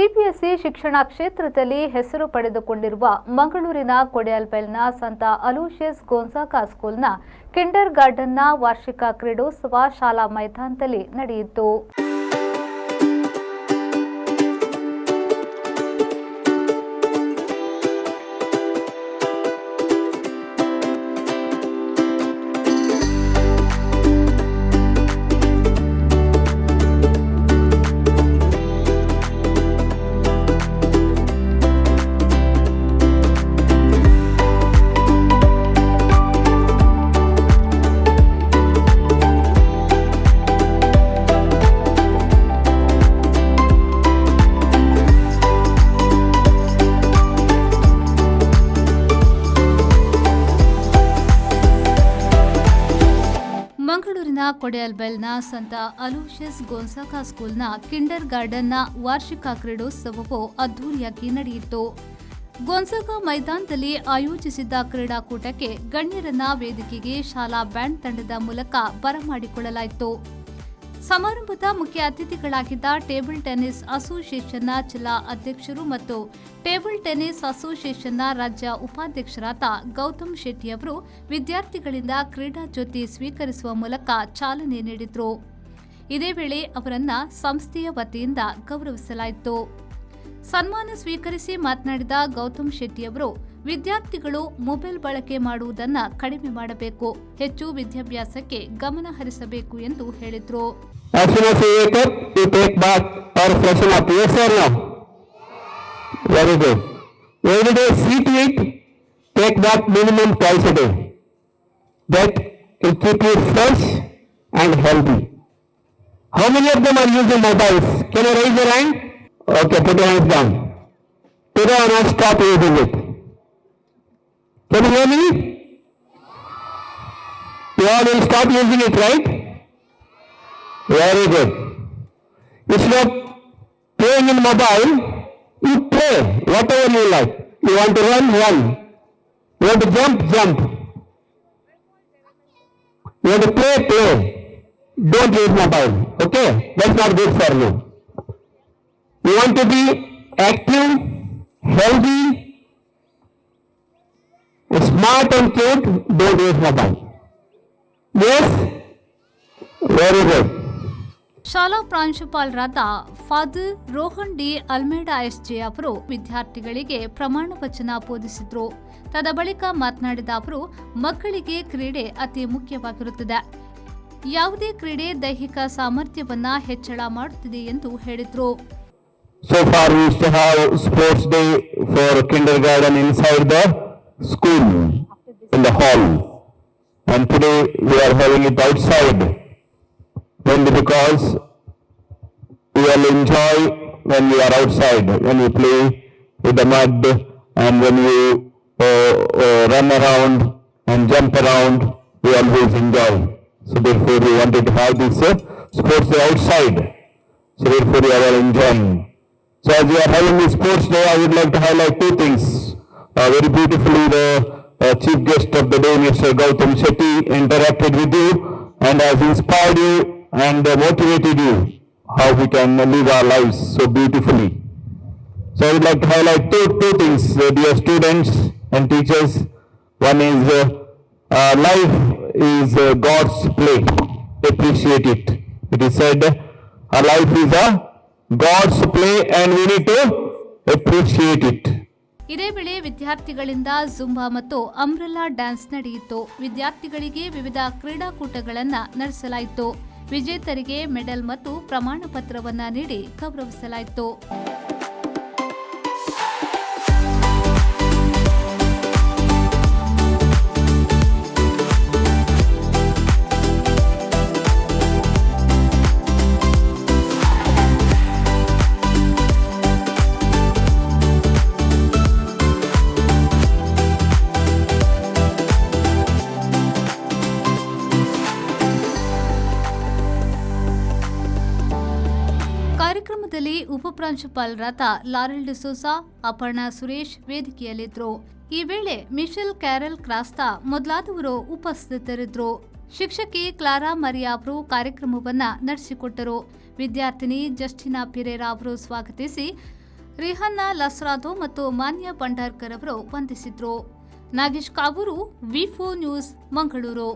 CBSE ಶಿಕ್ಷಣ ಕ್ಷೇತ್ರದಲ್ಲಿ ಹೆಸರು ಪಡೆದುಕೊಂಡಿರುವ ಮಂಗಳೂರಿನ ಕೊಡೆಯಲ್ಬೆಲ್ನ ಸಂತ ಅಲೋಷಿಯಸ್ ಗೋನ್ಸಾಗಾ ಸ್ಕೂಲ್ನ ಕಿಂಡರ್ ಗಾರ್ಡನ್ನ ವಾರ್ಷಿಕ ಕ್ರೀಡೋತ್ಸವ ಶಾಲಾ ಮೈದಾನದಲ್ಲಿ ನಡೆಯಿತು. ಮಂಗಳೂರಿನ ಕೊಡೆಯಲ್ಬೆಲ್ನ ಸಂತ ಅಲೋಷಿಯಸ್ ಗೋನ್ಸಾಗಾ ಸ್ಕೂಲ್ನ ಕಿಂಡರ್ ಗಾರ್ಡನ್ನ ವಾರ್ಷಿಕ ಕ್ರೀಡೋತ್ಸವವು ಅದ್ದೂರಿಯಾಗಿ ನಡೆಯಿತು. ಗೋನ್ಸಾಗಾ ಮೈದಾನದಲ್ಲಿ ಆಯೋಜಿಸಿದ್ದ ಕ್ರೀಡಾಕೂಟಕ್ಕೆ ಗಣ್ಯರನ್ನ ವೇದಿಕೆಗೆ ಶಾಲಾ ಬ್ಯಾಂಡ್ ತಂಡದ ಮೂಲಕ ಬರಮಾಡಿಕೊಳ್ಳಲಾಯಿತು. ಸಮಾರಂಭದ ಮುಖ್ಯ ಅತಿಥಿಗಳಾಗಿದ್ದ ಟೇಬಲ್ ಟೆನ್ನಿಸ್ ಅಸೋಸಿಯೇಷನ್ನ ಜಿಲ್ಲಾ ಅಧ್ಯಕ್ಷರು ಮತ್ತು ಟೇಬಲ್ ಟೆನ್ನಿಸ್ ಅಸೋಸಿಯೇಷನ್ನ ರಾಜ್ಯ ಉಪಾಧ್ಯಕ್ಷರಾದ ಗೌತಮ್ ಶೆಟ್ಟಿ ಅವರು ವಿದ್ಯಾರ್ಥಿಗಳಿಂದ ಕ್ರೀಡಾ ಜ್ಯೋತಿ ಸ್ವೀಕರಿಸುವ ಮೂಲಕ ಚಾಲನೆ ನೀಡಿದರು. ಇದೇ ವೇಳೆ ಅವರನ್ನ ಸಂಸ್ಥೆಯ ವತಿಯಿಂದ ಗೌರವಿಸಲಾಯಿತು. ಸನ್ಮಾನ ಸ್ವೀಕರಿಸಿ ಮಾತನಾಡಿದ ಗೌತಮ್ ಶೆಟ್ಟಿ ಅವರು ವಿದ್ಯಾರ್ಥಿಗಳು ಮೊಬೈಲ್ ಬಳಕೆ ಮಾಡುವುದನ್ನು ಕಡಿಮೆ ಮಾಡಬೇಕು, ಹೆಚ್ಚು ವಿದ್ಯಾಭ್ಯಾಸಕ್ಕೆ ಗಮನ ಹರಿಸಬೇಕು ಎಂದು ಹೇಳಿದರು. Very good. Every day see to it, take bath minimum twice a day. That will keep you fresh and healthy. How many of them are using mobiles? Can you raise your hand? Okay, put your hands down. Today I will stop using it. Can you hear me? You all will stop using it, right? Very good. Instead of playing in mobile, you play whatever you like. You want to run, run. You want to jump, jump. You want to play, play. Don't use mobile. Okay? That's not good for you. You want to be active, healthy, smart and cute. Don't use mobile. Yes? Very good. ಶಾಲಾ ಪ್ರಾಂಶುಪಾಲರಾದ father Rohan D Almeida SJ ಅವರು ವಿದ್ಯಾರ್ಥಿಗಳಿಗೆ ಪ್ರಮಾಣ ವಚನ ಬೋಧಿಸಿದ್ರು. ತದಬಳಿಕ ಮಾತನಾಡಿದ ಅವರು ಮಕ್ಕಳಿಗೆ ಕ್ರೀಡೆ ಅತಿ ಮುಖ್ಯವಾಗಿರುತ್ತದೆ. ಯಾವುದೇ ಕ್ರೀಡೆ ದೈಹಿಕ ಸಾಮರ್ಥ್ಯವನ್ನ ಹೆಚ್ಚಳ ಮಾಡುತ್ತಿದೆ ಎಂದು ಹೇಳಿದ್ರು. So far we used to have sports day for kindergarten inside the school in the hall, and today we are having it outside. Only because we all enjoy when we are outside, when we play with the mud and when we run around and jump around, we always enjoy. So therefore we wanted to have this sports day outside. So therefore we are all enjoying. So as we are having this sports day, I would like to highlight two things. Very beautifully the chief guest of the day, Mr. Gautam Shetty, interacted with you and has inspired you and motivated you how we can live our lives so beautifully. So I would like to highlight two things, dear students and teachers. One is life is God's play. Appreciate it. It is said our life is a God's play and we need to appreciate it. ಇದೇ ವೇಳೆ ವಿದ್ಯಾರ್ಥಿಗಳಿಂದ Zumba ಮತ್ತು umbrella dance ನಡೆಯಿತು. ವಿದ್ಯಾರ್ಥಿಗಳಿಗೆ ವಿವಿಧ ಕ್ರೀಡಾಕೂಟಗಳನ್ನು ನಡೆಸಲಾಯಿತು. ವಿಜೇತರಿಗೆ medal ಮತ್ತು ಪ್ರಮಾಣ ಪತ್ರವನ್ನ ನೀಡಿ ಗೌರವಿಸಲಾಯಿತು. ಕಾರ್ಯಕ್ರಮದಲ್ಲಿ ಉಪಪ್ರಾಂಶುಪಾಲರಾದ ಲಾರೆಲ್ ಡಿಸೋಸಾ, ಅಪರ್ಣಾ ಸುರೇಶ್ ವೇದಿಕೆಯಲ್ಲಿದ್ದರು. ಈ ವೇಳೆ ಮಿಶೆಲ್ ಕ್ಯಾರೆಲ್ ಕ್ರಾಸ್ತಾ ಮೊದಲಾದವರು ಉಪಸ್ಥಿತರಿದ್ದರು. ಶಿಕ್ಷಕಿ ಕ್ಲಾರಾ ಮರಿಯಾ ಅವರು ಕಾರ್ಯಕ್ರಮವನ್ನು ನಡೆಸಿಕೊಟ್ಟರು. ವಿದ್ಯಾರ್ಥಿನಿ ಜಸ್ಟಿನಾ ಪಿರೇರಾ ಅವರು ಸ್ವಾಗತಿಸಿ ರಿಹನ್ನಾ ಲಸ್ರಾದೋ ಮತ್ತು ಮಾನ್ಯ ಭಂಡಾರ್ಕರ್ ಅವರು ವಂದಿಸಿದ್ರು. ನಾಗೇಶ್ ಕಾವೂರು, ವಿ4 ನ್ಯೂಸ್, ಮಂಗಳೂರು.